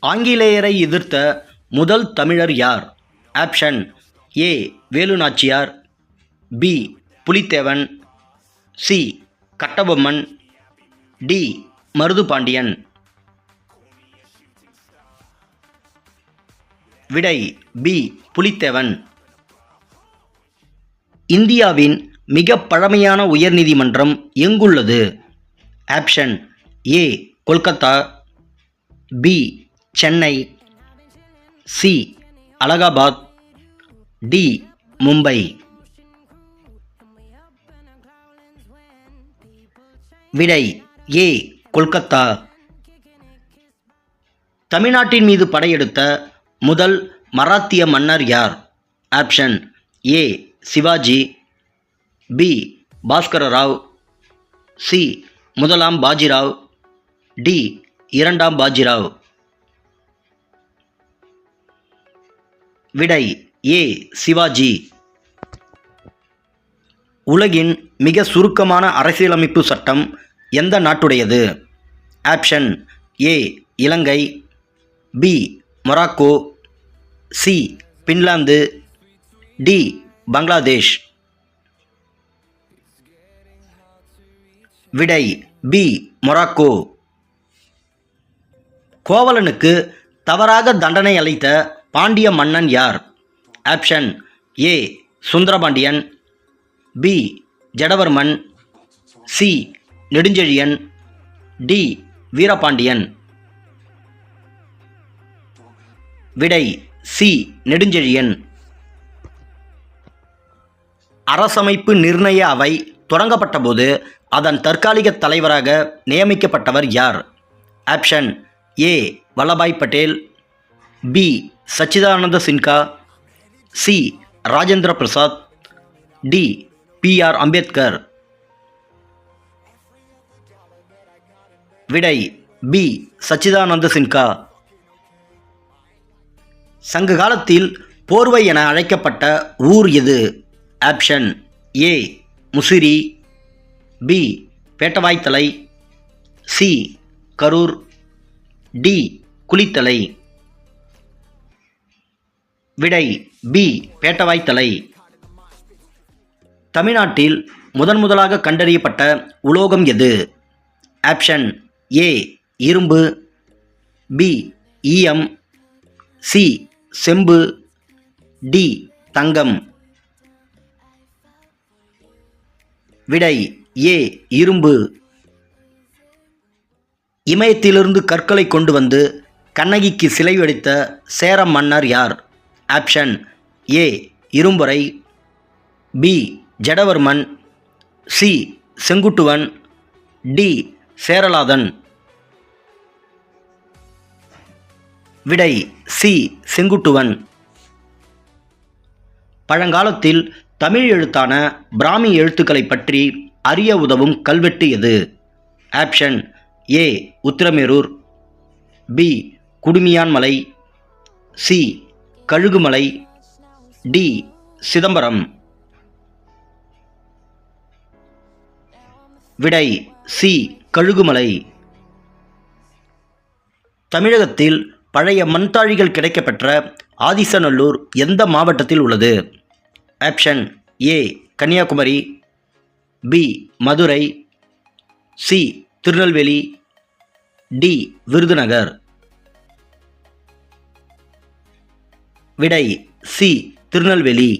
ஆங்கிலேயரை எதிர்த்த முதல் தமிழர் யார்? Option A Velu Nachiyar, B Pulithevan, C Kattabomman, D Maruthupandiyan. விடை பி புலித்தேவன். இந்தியாவின் மிக பழமையான உயர்நீதிமன்றம் எங்குள்ளது? Option A Kolkata, B Chennai, C Allahabad, D Mumbai. விடை ஏ கொல்கத்தா. தமிழ்நாட்டின் மீது படையெடுத்த முதல் மராத்திய மன்னர் யார்? Option A Shivaji, B Bhaskararao, C முதலாம் பாஜிராவ், டி இரண்டாம் பாஜிராவ். விடை ஏ சிவாஜி. உலகின் மிக சுருக்கமான அரசியலமைப்பு சட்டம் எந்த நாட்டுடையது? Option A Ilangai, B Morocco, C Finland, D Bangladesh. விடை பி மொராக்கோ. கோவலனுக்கு தவறாக தண்டனை அளித்த பாண்டிய மன்னன் யார்? Option A Sundarapandiyan, B Jatavarman, C Nedunjeliyan, D Veerapandiyan. விடை சி நெடுஞ்செழியன். அரசமைப்பு நிர்ணய அவை தொடங்கப்பட்டபோது அதன் தற்காலிக தலைவராக நியமிக்கப்பட்டவர் யார்? Option A Vallabhbhai Patel, B Sachchidananda Sinha, C Rajendra Prasad, D B R. Ambedkar. விடை பி சச்சிதானந்த சின்ஹா. சங்க காலத்தில் போர்வை என அழைக்கப்பட்ட ஊர் எது? Option A Musiri, B Pettavaithalai, C Karur, D Kulithalai. விடை பி பேட்டவாய்த்தலை. தமிழ்நாட்டில் முதலாக கண்டறியப்பட்ட உலோகம் எது? ஆப்ஷன் ஏ இரும்பு, பி ஈயம், சி செம்பு, டி தங்கம். விடை ஏ இரும்பு. இமயத்திலிருந்து கற்களை கொண்டு வந்து கண்ணகிக்கு சிலை வடித்த சேர மன்னர் யார்? Option A Irumporai, B Jatavarman, C Senguttuvan, D Cheralathan. விடை சி செங்குட்டுவன். பழங்காலத்தில் தமிழ் எழுத்தான பிராமி எழுத்துக்களை பற்றி அறிய உதவும் கல்வெட்டு எது? Option A Uthiramerur, B Kudumiyanmalai, C Kazhugumalai, D Chidambaram. விடை சி கழுகுமலை. தமிழகத்தில் பழைய மண்தாழிகள் கிடைக்கப்பெற்ற ஆதிசநல்லூர் எந்த மாவட்டத்தில் உள்ளது? Option A Kanyakumari, B Madurai, C Tirunelveli, D Virudhunagar. விடை சி திருநெல்வேலி.